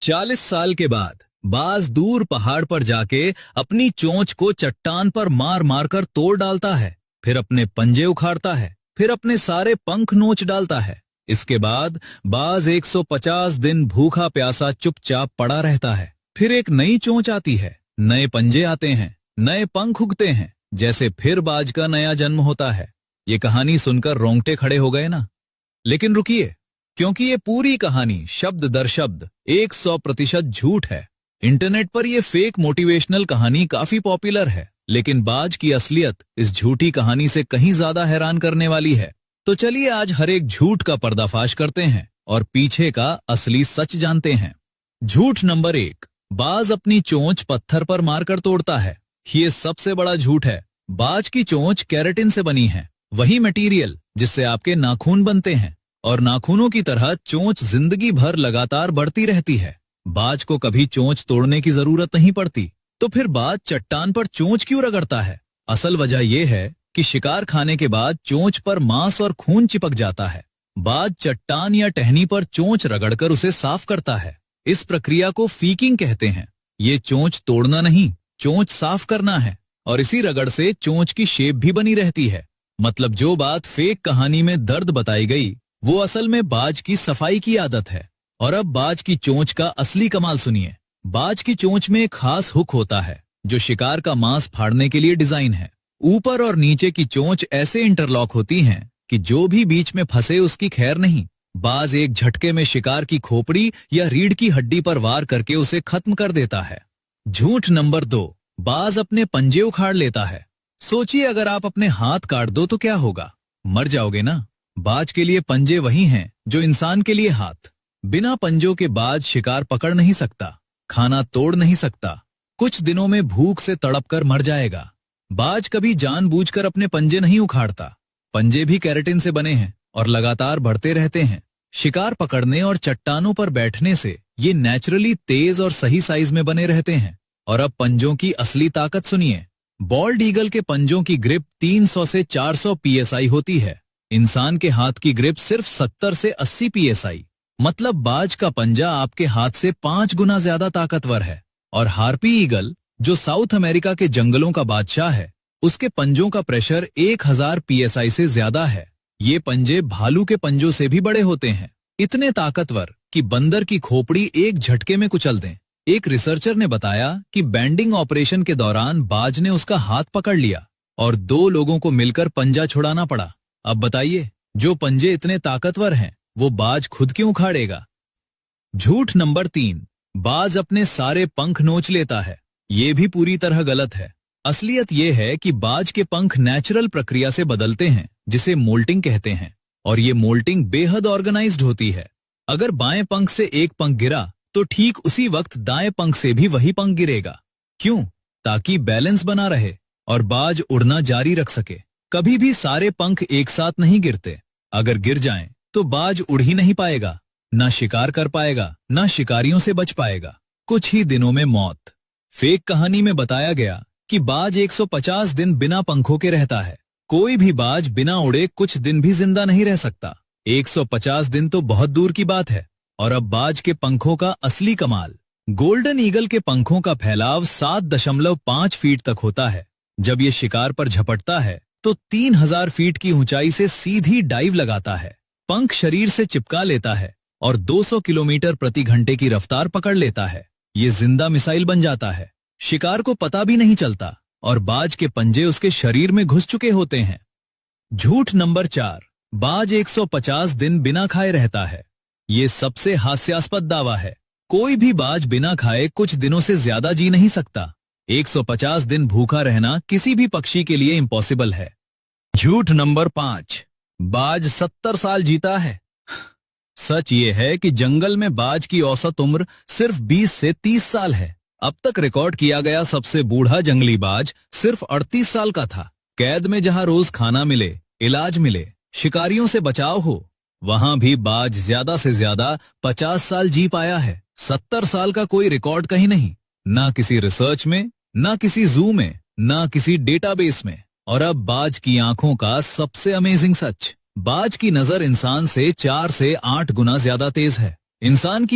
40 साल के बाद बाज दूर पहाड़ पर जाके अपनी चोंच को चट्टान पर मार मार कर तोड़ डालता है, फिर अपने पंजे उखाड़ता है, फिर अपने सारे पंख नोच डालता है। इसके बाद बाज 150 दिन भूखा प्यासा चुपचाप पड़ा रहता है। फिर एक नई चोंच आती है, नए पंजे आते हैं, नए पंख उगते हैं, जैसे फिर बाज का नया जन्म होता है। ये कहानी सुनकर रोंगटे खड़े हो गए ना? लेकिन रुकिए, क्योंकि ये पूरी कहानी शब्द दर शब्द 100% झूठ है। इंटरनेट पर ये फेक मोटिवेशनल कहानी काफी पॉपुलर है, लेकिन बाज की असलियत इस झूठी कहानी से कहीं ज्यादा हैरान करने वाली है। तो चलिए आज हर एक झूठ का पर्दाफाश करते हैं और पीछे का असली सच जानते हैं। झूठ नंबर 1, बाज अपनी चोंच पत्थर पर मारकर तोड़ता है। ये सबसे बड़ा झूठ है। बाज की चोंच केराटिन से बनी है, वही मटेरियल जिससे आपके नाखून बनते हैं, और नाखूनों की तरह चोंच जिंदगी भर लगातार बढ़ती रहती है। बाज को कभी चोंच तोड़ने की जरूरत नहीं पड़ती, तो फिर बाज चट्टान पर चोंच क्यों रगड़ता है? असल वजह यह है कि शिकार खाने के बाद चोंच पर मांस और खून चिपक जाता है। बाज चट्टान या टहनी पर चोंच रगड़कर उसे साफ करता है। इस प्रक्रिया को फीकिंग कहते हैं। ये चोंच तोड़ना नहीं, चोंच साफ करना है, और इसी रगड़ से चोंच की शेप भी बनी रहती है। मतलब जो बात फेक कहानी में दर्द बताई गई, वो असल में बाज की सफाई की आदत है। और अब बाज की चोंच का असली कमाल सुनिए। बाज की चोंच में एक खास हुक होता है, जो शिकार का मांस फाड़ने के लिए डिजाइन है। ऊपर और नीचे की चोंच ऐसे इंटरलॉक होती हैं कि जो भी बीच में फंसे उसकी खैर नहीं। बाज एक झटके में शिकार की खोपड़ी या रीढ़ की हड्डी पर वार करके उसे खत्म कर देता है। झूठ नंबर 2, बाज अपने पंजे उखाड़ लेता है। सोचिए, अगर आप अपने हाथ काट दो तो क्या होगा? मर जाओगे ना। बाज के लिए पंजे वही हैं जो इंसान के लिए हाथ। बिना पंजों के बाज शिकार पकड़ नहीं सकता, खाना तोड़ नहीं सकता, कुछ दिनों में भूख से तड़प कर मर जाएगा। बाज कभी जानबूझकर अपने पंजे नहीं उखाड़ता। पंजे भी केराटिन से बने हैं और लगातार बढ़ते रहते हैं। शिकार पकड़ने और चट्टानों पर बैठने से ये नेचुरली तेज और सही साइज में बने रहते हैं। और अब पंजों की असली ताकत सुनिए। बॉल्ड ईगल के पंजों की ग्रिप 300 से 400 PSI होती है। इंसान के हाथ की ग्रिप सिर्फ 70 से 80 PSI। मतलब बाज का पंजा आपके हाथ से 5 गुना ज्यादा ताकतवर है। और हार्पी ईगल, जो साउथ अमेरिका के जंगलों का बादशाह है, उसके पंजों का प्रेशर 1000 PSI से ज्यादा है। ये पंजे भालू के पंजों से भी बड़े होते हैं, इतने ताकतवर कि बंदर की खोपड़ी एक झटके में कुचल दें। एक रिसर्चर ने बताया कि बैंडिंग ऑपरेशन के दौरान बाज ने उसका हाथ पकड़ लिया और 2 लोगों को मिलकर पंजा छुड़ाना पड़ा। अब बताइए, जो पंजे इतने ताकतवर हैं, वो बाज खुद क्यों उखाड़ेगा? झूठ नंबर 3, बाज अपने सारे पंख नोच लेता है। ये भी पूरी तरह गलत है। असलियत ये है कि बाज के पंख नेचुरल प्रक्रिया से बदलते हैं, जिसे मोल्टिंग कहते हैं, और ये मोल्टिंग बेहद ऑर्गेनाइज्ड होती है। अगर बाएं पंख से एक पंख गिरा तो ठीक उसी वक्त दाएं पंख से भी वही पंख गिरेगा। क्यों? ताकि बैलेंस बना रहे और बाज उड़ना जारी रख सके। कभी भी सारे पंख एक साथ नहीं गिरते। अगर गिर जाएं तो बाज उड़ ही नहीं पाएगा, ना शिकार कर पाएगा, ना शिकारियों से बच पाएगा। कुछ ही दिनों में मौत। फेक कहानी में बताया गया कि बाज 150 दिन बिना पंखों के रहता है। कोई भी बाज बिना उड़े कुछ दिन भी जिंदा नहीं रह सकता। 150 दिन तो बहुत दूर की बात है। और अब बाज के पंखों का असली कमाल। गोल्डन ईगल के पंखों का फैलाव 7.5 फीट तक होता है। जब ये शिकार पर झपटता है तो 3000 फीट की ऊंचाई से सीधी डाइव लगाता है। पंख शरीर से चिपका लेता है और 200 किलोमीटर प्रति घंटे की रफ्तार पकड़ लेता है। ये जिंदा मिसाइल बन जाता है। शिकार को पता भी नहीं चलता और बाज के पंजे उसके शरीर में घुस चुके होते हैं। झूठ नंबर 4, बाज 150 दिन बिना खाए रहता है। ये सबसे हास्यास्पद दावा है। कोई भी बाज बिना खाए कुछ दिनों से ज्यादा जी नहीं सकता। 150 दिन भूखा रहना किसी भी पक्षी के लिए इम्पॉसिबल है। झूठ नंबर 5, बाज 70 साल जीता है। सच ये है कि जंगल में बाज की औसत उम्र सिर्फ 20 से 30 साल है। अब तक रिकॉर्ड किया गया सबसे बूढ़ा जंगली बाज सिर्फ 38 साल का था। कैद में जहां रोज खाना मिले, इलाज मिले, शिकारियों से बचाव हो, वहां भी बाज ज्यादा से ज्यादा 50 साल जी पाया है। 70 साल का कोई रिकॉर्ड कहीं नहीं, ना किसी रिसर्च में, ना किसी जू में, ना किसी डेटाबेस में। और अब बाज की आंखों का सबसे अमेजिंग सच, बाज की नजर इंसान से 4 से 8 गुना ज्यादा तेज है। इंसान की